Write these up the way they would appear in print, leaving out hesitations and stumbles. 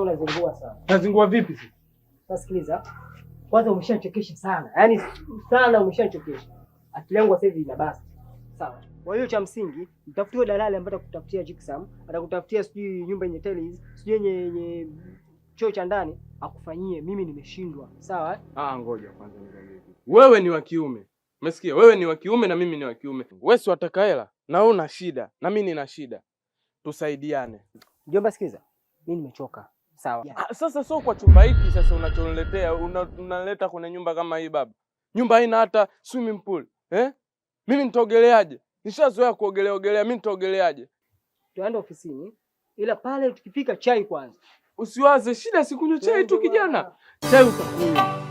unazingua sana. Nazingua vipi sasa? Sasa sikiliza. Kwanza umeshachekesha sana. Yaani sana umeshachekesha. Akili yangu sasa hivi ina basi. Sawa. Kwa hiyo cha msingi, mtafutie dalali ambaye atakutafutia gypsum, atakutafutia sijui nyumba yenye tiles, sijui yenye choo cha ndani, akufanyie. Mimi nimeshindwa. Sawa? Ngoja kwanza nikwambie. Wewe ni wa kiume. Umesikia? Wewe ni wa kiume na mimi ni wa kiume. Wewe si wataka hela na wewe una shida na mimi nina shida. Tusaidiane. Mjomba sikiza. Mimi nimechoka. Sawa. Sasa sio kwa chumba hiki sasa unachoniletea, unaleta kwenye nyumba kama hii baba. Nyumba haina hata swimming pool. Mimi nitaogeleaje? Nishazoea kuogelea, mimi nitaogeleaje? Tuende ofisini. Ila pale tukifika chai kwanza. Usiwaze shida sikunywa chai tu kijana. Chai utakunywa.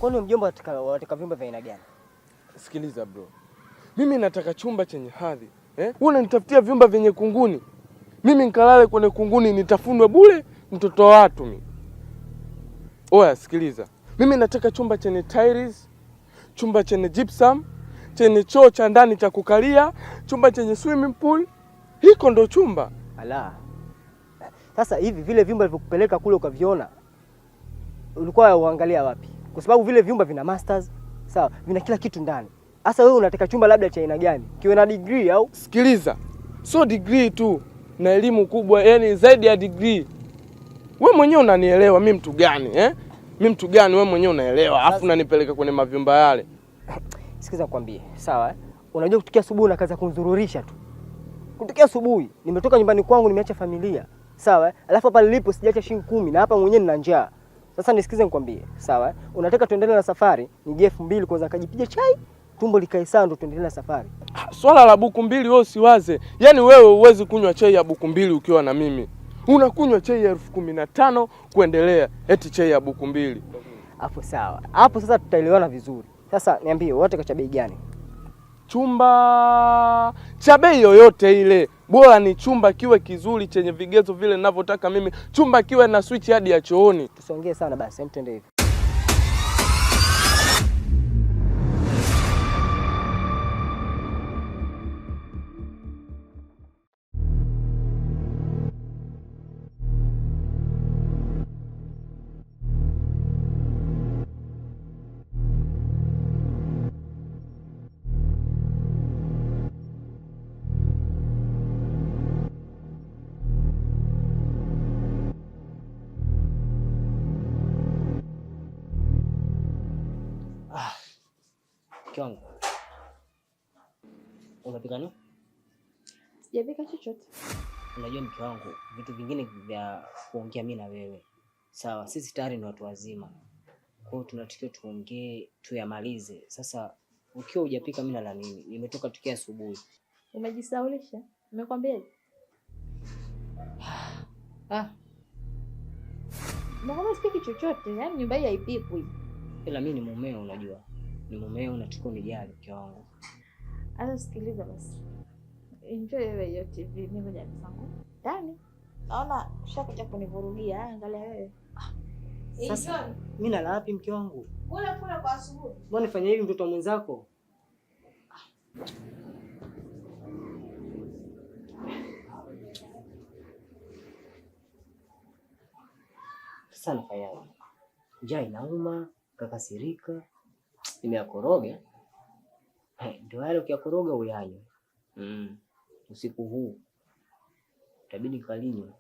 Kwani mjomba wataka vyumba vya aina gani? Sikiliza bro. Mimi nataka chumba chenye hadhi. Wewe unanitafutia vyumba vyenye kunguni. Mimi nikalale kwenye kunguni nitafunwe bure mtoto wa watu mimi. Oya sikiliza. Mimi nataka chumba chenye tiles, chumba chenye gypsum, chenye choo cha ndani cha kukalia, chumba chenye swimming pool. Hiko ndo chumba. Ala. Sasa hivi vile vyumba vilivyokupeleka kule ukaviona, ulikuwa uangalia wapi? Kwa sababu vile vyumba vina masters, sawa, vina kila kitu ndani. Sasa wewe unataka chumba labda cha aina gani? Kiwe na degree au? Sikiliza. Sio degree tu, na elimu kubwa, yani zaidi ya degree. Wewe mwenyewe unanielewa mimi mtu gani, Mimi mtu gani wewe mwenyewe unaelewa, afu unanipeleka kwenye mavyumba yale. Sikiza nikwambie, sawa? Unajua kutokea asubuhi unakaza kunzururisha tu. Kutokea asubuhi, nimetoka nyumbani kwangu nimeacha familia, sawa? Alafu hapa nilipo sijaacha shilingi 10 na hapa mwenyewe nina njaa. Sasa nisikize nikwambie, sawa? Unataka tuendelee na safari, nije 2000 kwanza kajipiga chai, tumbo likae sawa ndo tuendelee na safari. Swala la buku mbili wewe usiwaze. Yaani wewe huwezi kunywa chai ya buku mbili ukiwa na mimi. Unakunywa chai ya 15,000 kuendelea, eti chai ya buku mbili. Hapo sawa. Hapo sasa tutaelewana vizuri. Sasa niambie, wote kacha bei gani? Chumba cha bei yoyote ile. Bora ni chumba kiwe kizuri chenye vigezo vile ninavyotaka mimi. Chumba kiwe na switch hadi ya chooni. Tusiongee sana basi, hem twende hivi. Kiwangu. Unapika nini? Sijapika chochote. Unajua mke wangu, vitu vingine vya kuongea mimi na wewe. Sawa, sisi tayari ni watu wazima. Kwa hiyo tunatakiwa tuongee, tuyamalize. Sasa ukiwa hujapika mimi nala nini? Nimetoka tukia asubuhi. Umejisaulisha? Nimekwambiaje? Mbona sipiki chochote? Yaani nyumba hii haipikwi. Ila mimi ni mumeo unajua. Ni mumeo unachukua nijali mke wangu. Sasa sikiliza basi. Enjoy wewe hiyo TV, mimi ngoja nisangu. Ndani. Naona ushakuja kunivurugia, angalia wewe. Sasa mimi nala wapi mke wangu? Kule kwa asubuhi. Mbona nifanye hivi mtoto wa mwenzako? Sasa nafanyaje? Njaa inauma, kakasirika. Nimeakoroga. Ndio yale ukiyakoroga uyanywe. Usiku huu itabidi kalinywe.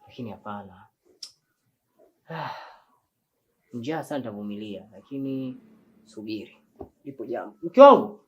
Lakini hapana. Njaa sana nitavumilia, lakini subiri. Lipo jambo. Mke wangu.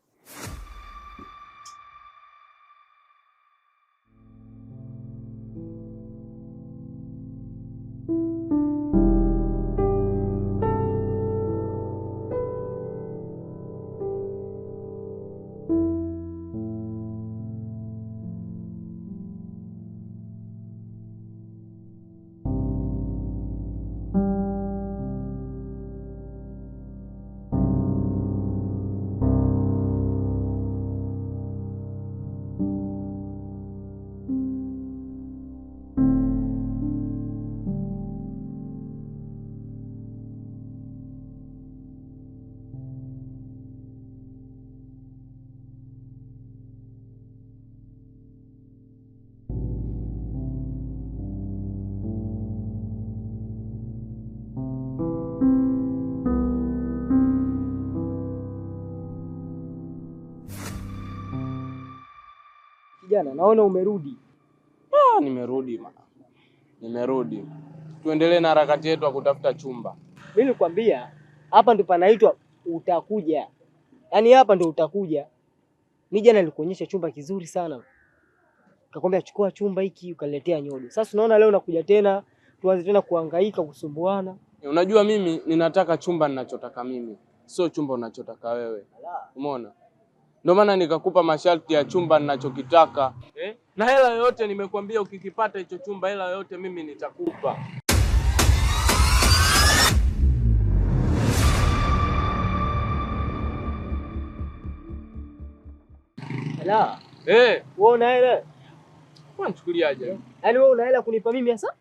kijana, naona umerudi. Nimerudi ma. Nimerudi. Tuendelee na harakati yetu ya kutafuta chumba. Mimi nilikwambia hapa ndo panaitwa utakuja. Yaani hapa ndo utakuja. Mimi jana nilikuonyesha chumba kizuri sana. Kakwambia chukua chumba hiki ukaletea nyodo. Sasa unaona leo nakuja tena, tuanze tena kuhangaika kusumbuana. Unajua mimi ninataka chumba ninachotaka mimi, sio chumba unachotaka wewe. Umeona? Ndio maana nikakupa masharti ya chumba ninachokitaka. Na hela yoyote nimekwambia ukikipata hicho chumba, hela yoyote mimi nitakupa. Ala. Wewe una hela? Unanichukuliaje? Yaani wewe una hela kunipa mimi sasa?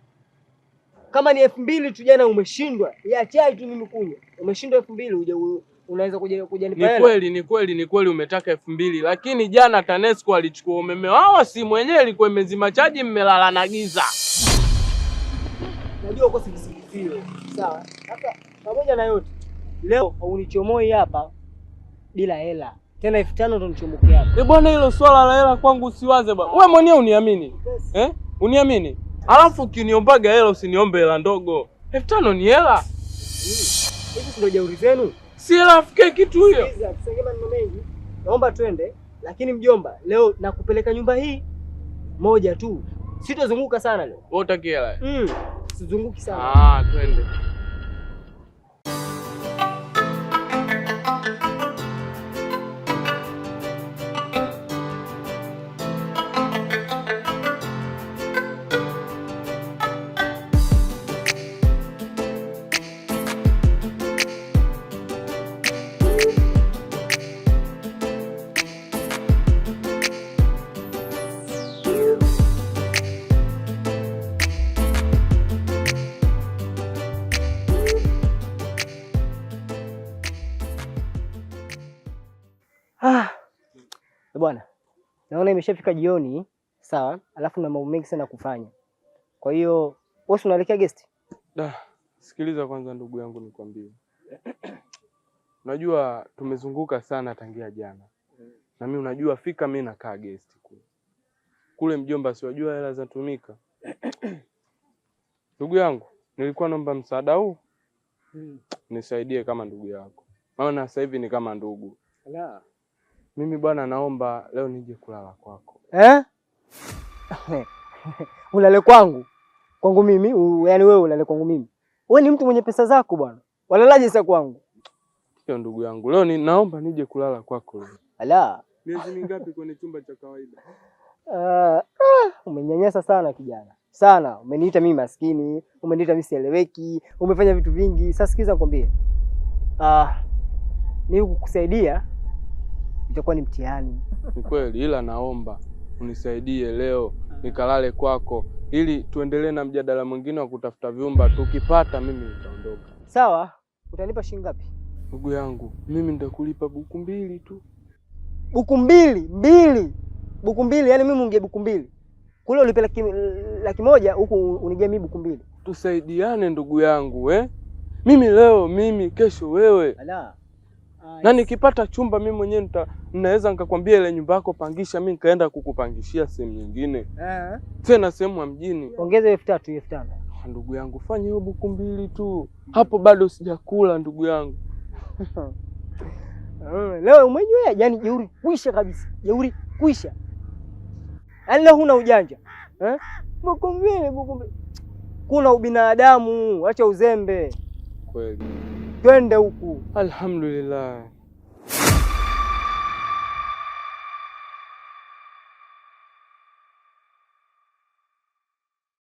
Kama ni 2000 tu jana umeshindwa. Ya chai tu mimi kunywa. Umeshindwa 2000 uje unaweza kuja nipa hela. Ni kweli umetaka 2000, lakini jana TANESCO alichukua umeme wao, simu yenyewe ilikuwa imezima chaji, mmelala na giza. Najua uko sikisifio. Sawa. Sasa pamoja na yote, leo unichomoi hapa bila hela. Tena 5000 ndo nichomoke hapa. Bwana, hilo swala la hela kwangu usiwaze bwana. Wewe mwenyewe uniamini. Uniamini? Alafu ukiniombaga hela usiniombe hela ndogo. 5000 ni hela. Hivi ndio jeuri zenu. Si hela afike kitu hiyo. Tusenge maneno mengi. Naomba twende, lakini mjomba, leo nakupeleka nyumba hii moja tu. Sitozunguka sana leo. Wewe utaki hela? Sizunguki sana. Twende. Bwana, naona imeshafika jioni, sawa? Alafu na mambo mengi sana kufanya. Kwa hiyo, wewe unaelekea guest? Sikiliza kwanza ndugu yangu nikwambie. Unajua tumezunguka sana tangia jana. Na mimi unajua fika mimi nakaa guest kule. Kule mjomba si wajua hela zinatumika. Ndugu yangu, nilikuwa naomba msaada huu. Nisaidie kama ndugu yako. Maana sasa hivi ni kama ndugu. Ala. Mimi bwana naomba leo nije kulala kwako. Ulale kwangu? Kwangu mimi? Yaani wewe ulale kwangu mimi? Wewe ni mtu mwenye pesa zako bwana. Walalaje sasa kwangu? Sio ndugu yangu. Leo naomba nije kulala kwako leo. Ala. Miezi mingapi kwenye chumba cha kawaida? Umenyanyasa sana kijana. Sana. Umeniita mimi maskini, umeniita mimi sieleweki, umefanya vitu vingi. Sasa sikiza nikwambie. Mimi kukusaidia itakuwa ni mtihani. Ni kweli, ila naomba unisaidie leo nikalale kwako ili tuendelee na mjadala mwingine wa kutafuta vyumba. Tukipata mimi nitaondoka. Sawa, utanipa shilingi ngapi? Ndugu yangu, mimi nitakulipa buku 2 tu. Buku 2? Buku 2, yani mimi unge buku 2. Kule ulipe 100,000 huku unige mimi buku 2. Tusaidiane ndugu yangu, Mimi leo mimi, kesho wewe. Ala. Na nikipata chumba mimi mwenyewe ninaweza nikakwambia ile nyumba yako pangisha, mimi nikaenda kukupangishia sehemu nyingine. Tena sehemu ya mjini. Ongeza 3000, 5000. Ndugu yangu, fanya hiyo buku 2 tu. Hapo bado sijakula ndugu yangu. Leo umenywea, yani jeuri kwisha kabisa. Jeuri kwisha. Yaani leo huna ujanja. Buku 2. Kuna ubinadamu, acha uzembe. Kweli. Twende huku. Alhamdulillah.